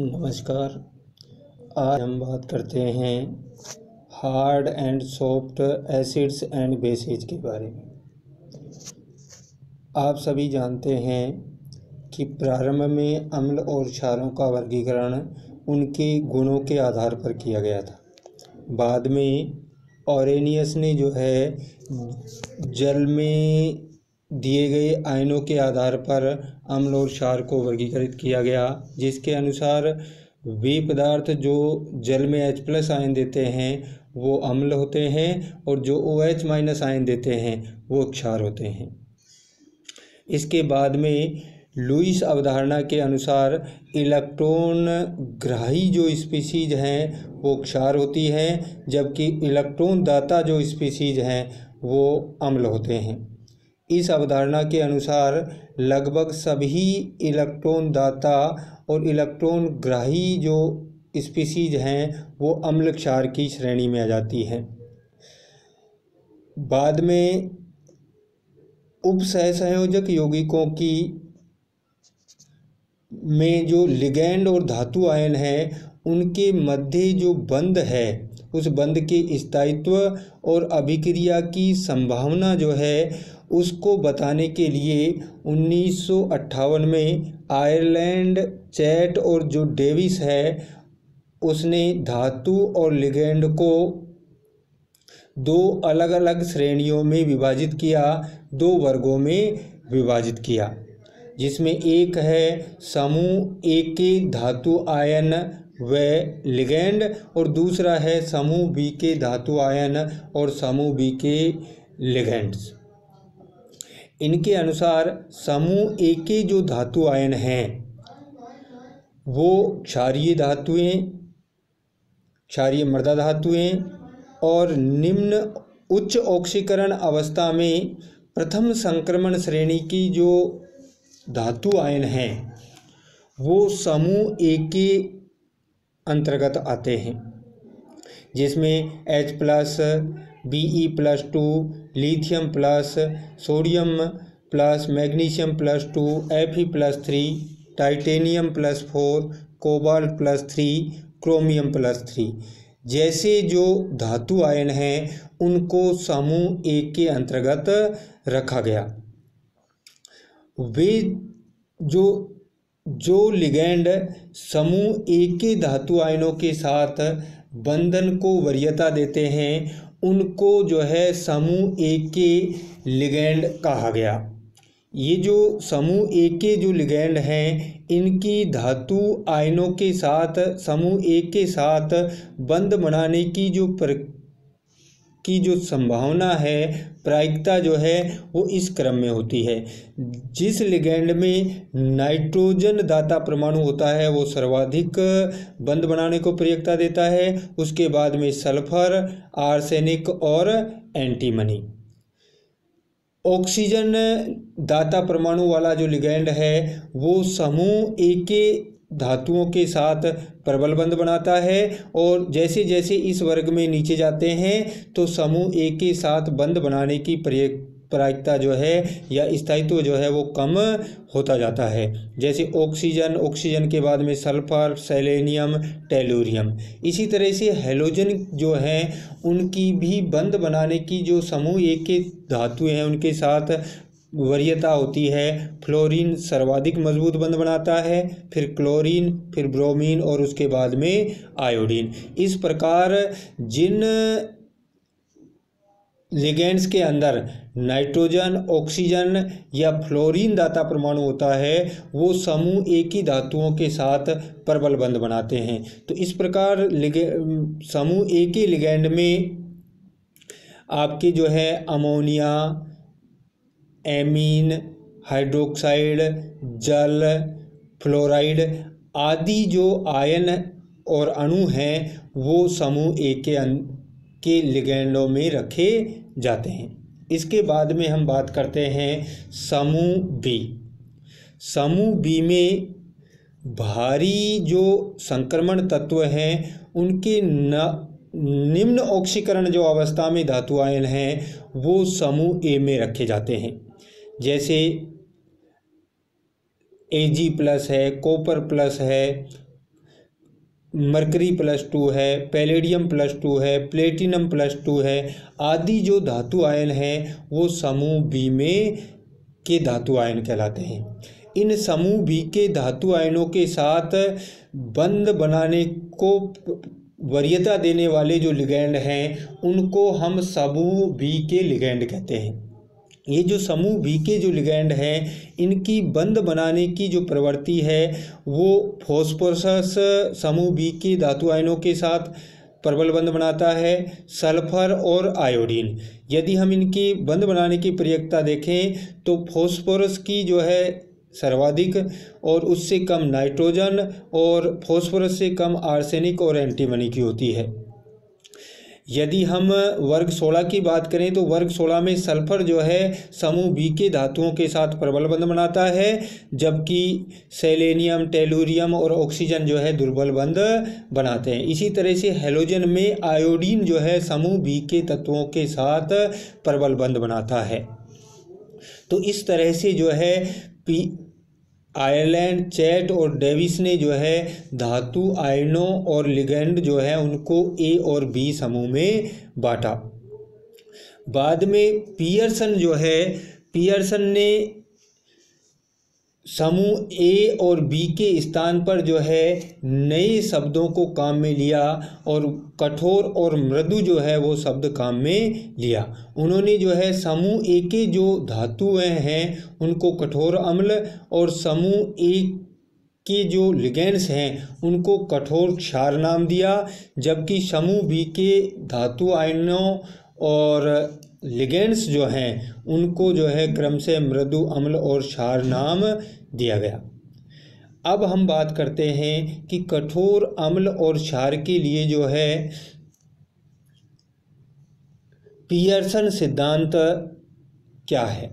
नमस्कार। आज हम बात करते हैं hard and soft acids and bases के बारे में। आप सभी जानते हैं कि प्रारंभ में अम्ल और क्षारों का वर्गीकरण उनके गुणों के आधार पर किया गया था। बाद में ऑरेनियस ने जल में दिए गए आयनों के आधार पर अम्ल और क्षार को वर्गीकृत किया गया, जिसके अनुसार वे पदार्थ जो जल में H+ आयन देते हैं वो अम्ल होते हैं और जो OH- आयन देते हैं वो क्षार होते हैं। इसके बाद में लुईस अवधारणा के अनुसार इलेक्ट्रॉन ग्राही जो स्पीशीज हैं वो क्षार होती हैं, जबकि इलेक्ट्रॉन दाता जो स्पीशीज हैं वो अम्ल होते हैं। इस अवधारणा के अनुसार लगभग सभी इलेक्ट्रॉन दाता और इलेक्ट्रॉन ग्राही जो स्पीशीज हैं वो अम्ल क्षार की श्रेणी में आ जाती हैं। बाद में उपसहसंयोजक यौगिकों की में जो लिगैंड और धातु आयन हैं उनके मध्य जो बंध है उस बंध के स्थायित्व और अभिक्रिया की संभावना जो है उसको बताने के लिए 1958 में आयरलैंड चैट और जो डेविस है उसने धातु और लिगैंड को दो अलग अलग श्रेणियों में विभाजित किया, दो वर्गों में विभाजित किया, जिसमें एक है समूह ए के धातु आयन व लिगैंड और दूसरा है समूह बी के धातु आयन और समूह बी के लिगैंड्स। इनके अनुसार समूह ए के जो धातु आयन हैं वो क्षारीय धातुएं, क्षारीय मृदा धातुएं और निम्न उच्च ऑक्सीकरण अवस्था में प्रथम संक्रमण श्रेणी की जो धातु आयन हैं वो समूह ए के अंतर्गत आते हैं, जिसमें H+, Be+2, lithium plus, sodium plus, magnesium +2, Fe+3, titanium +4, cobalt +3, chromium +3 जैसे जो धातु आयन हैं उनको समूह ए के अंतर्गत रखा गया। वे जो लिगैंड समूह ए के धातु आयनों के साथ बंधन को वरीयता देते हैं उनको जो है समूह ए के लिगैंड कहा गया। ये जो समूह ए के जो लिगैंड हैं इनकी धातु आयनों के साथ समूह ए के साथ बंध बनाने की जो संभावना है, प्रायिकता जो है वो इस क्रम में होती है। जिस लिगैंड में नाइट्रोजन दाता परमाणु होता है वो सर्वाधिक बंध बनाने को प्रयिकता देता है, उसके बाद में सल्फर, आर्सेनिक और एंटीमनी। ऑक्सीजन दाता परमाणु वाला जो लिगैंड है वो समूह ए के धातुओं के साथ प्रबल बंध बनाता है और जैसे जैसे इस वर्ग में नीचे जाते हैं तो समूह ए के साथ बंध बनाने की प्रायिकता जो है या स्थायित्व जो है वो कम होता जाता है। जैसे ऑक्सीजन के बाद में सल्फर, सेलेनियम, टेलुरियम। इसी तरह से हैलोजन जो हैं उनकी भी बंध बनाने की जो समूह ए के धातु हैं उनके साथ वरीयता होती है। फ्लोरीन सर्वाधिक मजबूत बंध बनाता है, फिर क्लोरीन, फिर ब्रोमीन और उसके बाद में आयोडीन। इस प्रकार जिन लिगैंड्स के अंदर नाइट्रोजन, ऑक्सीजन या फ्लोरीन दाता परमाणु होता है वो समूह ए की धातुओं के साथ प्रबल बंध बनाते हैं। तो इस प्रकार समूह ए के लिगैंड में आपके जो है अमोनिया, एमीन, हाइड्रोक्साइड, जल, फ्लोराइड आदि जो आयन और अणु हैं वो समूह ए के लिगैंडों में रखे जाते हैं। इसके बाद में हम बात करते हैं समूह बी। समूह बी में भारी जो संक्रमण तत्व हैं उनके निम्न ऑक्सीकरण जो अवस्था में धातु आयन हैं वो समूह ए में रखे जाते हैं। जैसे Ag+ है, कॉपर+ है, मरकरी +2 है, पैलेडियम +2 है, प्लेटिनम +2 है, आदि जो धातु आयन हैं वो समूह बी में के धातु आयन कहलाते हैं। इन समूह बी के धातु आयनों के साथ बंध बनाने को वरीयता देने वाले जो लिगैंड हैं उनको हम समूह बी के लिगैंड कहते हैं। ये जो समूह बी के जो लिगैंड हैं इनकी बंध बनाने की जो प्रवृत्ति है वो फॉस्फोरस समूह बी के धातु आयनों के साथ प्रबल बंध बनाता है, सल्फर और आयोडीन। यदि हम इनकी बंध बनाने की प्रयोक्ता देखें तो फॉस्फोरस की जो है सर्वाधिक और उससे कम नाइट्रोजन और फॉस्फोरस से कम आर्सेनिक और एंटीमनी की होती है। यदि हम वर्ग 16 की बात करें तो वर्ग 16 में सल्फर जो है समूह बी के धातुओं के साथ प्रबल बंध बनाता है, जबकि सेलेनियम, टेलुरियम और ऑक्सीजन जो है दुर्बल बंध बनाते हैं। इसी तरह से हैलोजन में आयोडीन जो है समूह बी के तत्वों के साथ प्रबल बंध बनाता है। तो इस तरह से जो है आयरलैंड, चैट और डेविस ने जो है धातु आयनों और लिगैंड जो है उनको ए और बी समूह में बांटा। बाद में पियर्सन ने समूह ए और बी के स्थान पर जो है नए शब्दों को काम में लिया और कठोर और मृदु जो है वो शब्द काम में लिया। उन्होंने जो है समूह ए के जो धातुएं हैं उनको कठोर अम्ल और समूह ए के जो लिगैंड्स हैं उनको कठोर क्षार नाम दिया, जबकि समूह बी के धातु आयनों और लिगैंड्स जो हैं उनको जो है क्रमशः मृदु अम्ल और क्षार नाम दिया गया। अब हम बात करते हैं कि कठोर अम्ल और क्षार के लिए जो है पियर्सन सिद्धांत क्या है।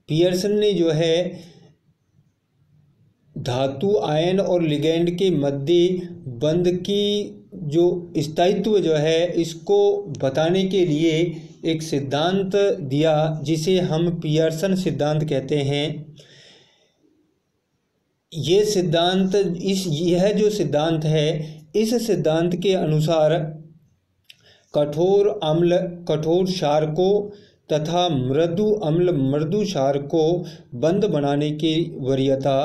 पियर्सन ने जो है धातु आयन और लिगैंड के मध्य बंध की जो स्थायित्व जो है इसको बताने के लिए एक सिद्धांत दिया जिसे हम पियर्सन सिद्धांत कहते हैं। यह जो सिद्धांत है इस सिद्धांत के अनुसार कठोर अम्ल कठोर क्षार को तथा मृदु अम्ल मृदु क्षार को बंध बनाने की वरीयता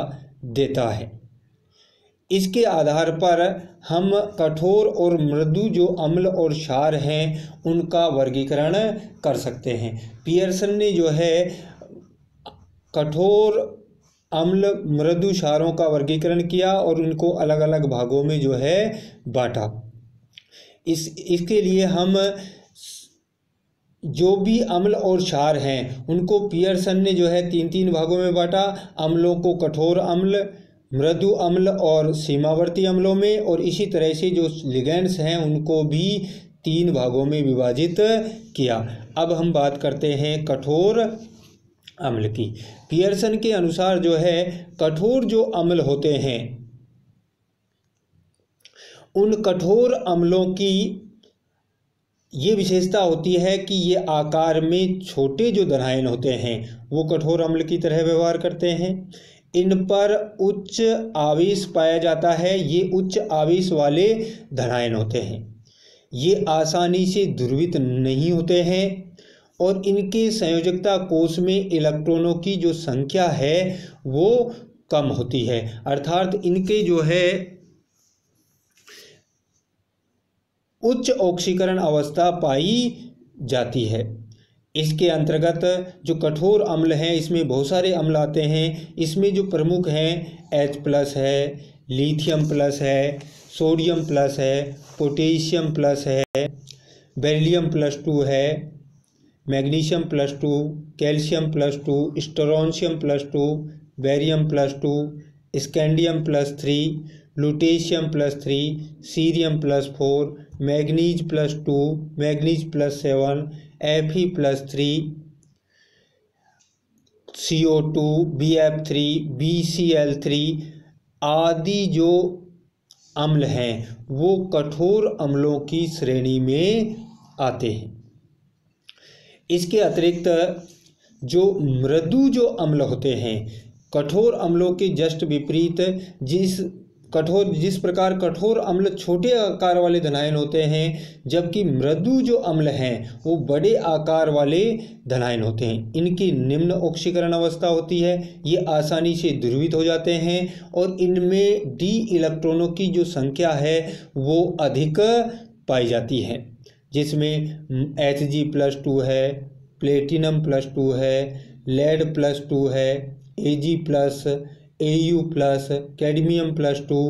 देता है। इसके आधार पर हम कठोर और मृदु जो अम्ल और क्षार हैं उनका वर्गीकरण कर सकते हैं। पियर्सन ने जो है कठोर अम्ल मृदु क्षारों का वर्गीकरण किया और उनको अलग अलग भागों में जो है बांटा। इसके लिए हम जो भी अम्ल और क्षार हैं उनको पियर्सन ने जो है 3 भागों में बांटा। अम्लों को कठोर अम्ल, मृदु अम्ल और सीमावर्ती अम्लों में, और इसी तरह से जो लिगैंड्स हैं उनको भी 3 भागों में विभाजित किया। अब हम बात करते हैं कठोर अम्ल की। पियर्सन के अनुसार जो है कठोर जो अम्ल होते हैं उन कठोर अम्लों की ये विशेषता होती है कि ये आकार में छोटे जो धनायन होते हैं वो कठोर अम्ल की तरह व्यवहार करते हैं। इन पर उच्च आवेश पाया जाता है। ये उच्च आवेश वाले धनायन होते हैं। ये आसानी से ध्रुवित नहीं होते हैं और इनके संयोजकता कोष में इलेक्ट्रॉनों की जो संख्या है वो कम होती है, अर्थात इनके जो है उच्च ऑक्सीकरण अवस्था पाई जाती है। इसके अंतर्गत जो कठोर अम्ल हैं इसमें बहुत सारे अम्ल आते हैं। इसमें जो प्रमुख हैं H+ है, लिथियम प्लस है, सोडियम प्लस है, पोटेशियम प्लस है, बेरिलियम +2 है, magnesium +2, calcium +2, strontium +2, barium +2, scandium +3, lutetium +3, cerium +4, manganese +2, manganese +7, Fe+3, CO2, Bf3, BCl3 आदि जो अम्ल हैं वो कठोर अम्लों की श्रेणी में आते हैं। इसके अतिरिक्त जो मृदु जो अम्ल होते हैं, कठोर अम्लों के जस्ट विपरीत जिस जिस प्रकार कठोर अम्ल छोटे आकार वाले धनायन होते हैं, जबकि मृदु जो अम्ल हैं वो बड़े आकार वाले धनायन होते हैं। इनकी निम्न ऑक्सीकरण अवस्था होती है, ये आसानी से ध्रुवित हो जाते हैं और इनमें डी इलेक्ट्रॉनों की जो संख्या है वो अधिक पाई जाती है, जिसमें Hg+2 है, प्लेटिनम +2 है, लेड +2 है, Ag+, Au+, cadmium +2,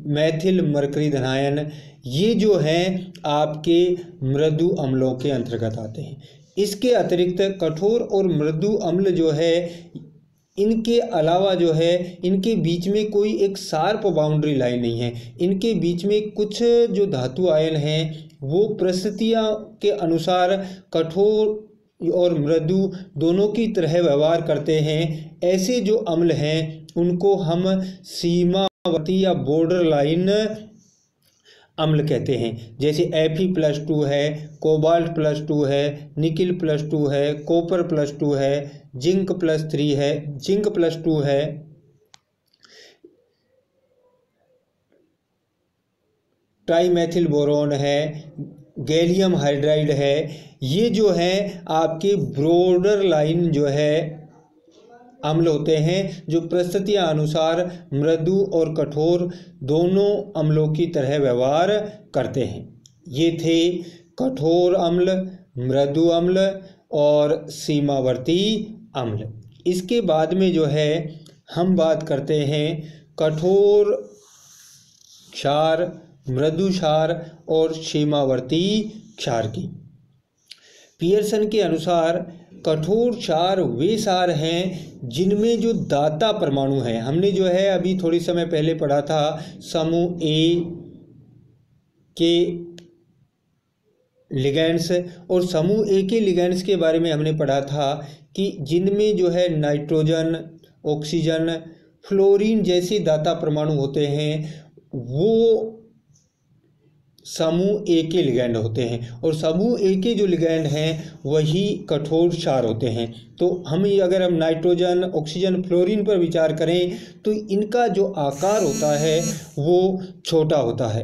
methyl mercury धनायन, ये जो हैं आपके मृदु अम्लों के अंतर्गत आते हैं। इसके अतिरिक्त कठोर और मृदु अम्ल जो है, इनके अलावा जो है इनके बीच में कोई एक शार्प बाउंड्री लाइन नहीं है। इनके बीच में कुछ जो धातु आयन हैं वो परिस्थितियों के अनुसार कठोर और मृदु दोनों की तरह व्यवहार करते हैं। ऐसे जो अम्ल हैं उनको हम सीमावर्ती या बॉर्डर लाइन अम्ल कहते हैं। जैसे Fe+2 है, कोबाल्ट +2 है, निकिल +2 है, कॉपर +2 है, जिंक +3 है, जिंक +2 है, ट्राईमेथिल बोरोन है, गैलियम हाइड्राइड है। ये जो है आपके बॉर्डर लाइन जो है अम्ल होते हैं, जो परिस्थितियां अनुसार मृदु और कठोर दोनों अम्लों की तरह व्यवहार करते हैं। ये थे कठोर अम्ल, मृदु अम्ल और सीमावर्ती अम्ल। इसके बाद में जो है हम बात करते हैं कठोर क्षार, मृदु क्षार और सीमावर्ती क्षार की। पियर्सन के अनुसार कठोर क्षार वे क्षार हैं जिनमें जो दाता परमाणु हैं, हमने जो है अभी थोड़ी समय पहले पढ़ा था समूह ए के लिगेंड्स, और समूह ए के लिगेंड्स के बारे में हमने पढ़ा था कि जिनमें जो है नाइट्रोजन, ऑक्सीजन, फ्लोरीन जैसे दाता परमाणु होते हैं, वो समूह ए के लिगैंड होते हैं, और समूह ए के जो लिगैंड हैं वही कठोर क्षार होते हैं। तो अगर हम नाइट्रोजन, ऑक्सीजन, फ्लोरीन पर विचार करें तो इनका जो आकार होता है वो छोटा होता है।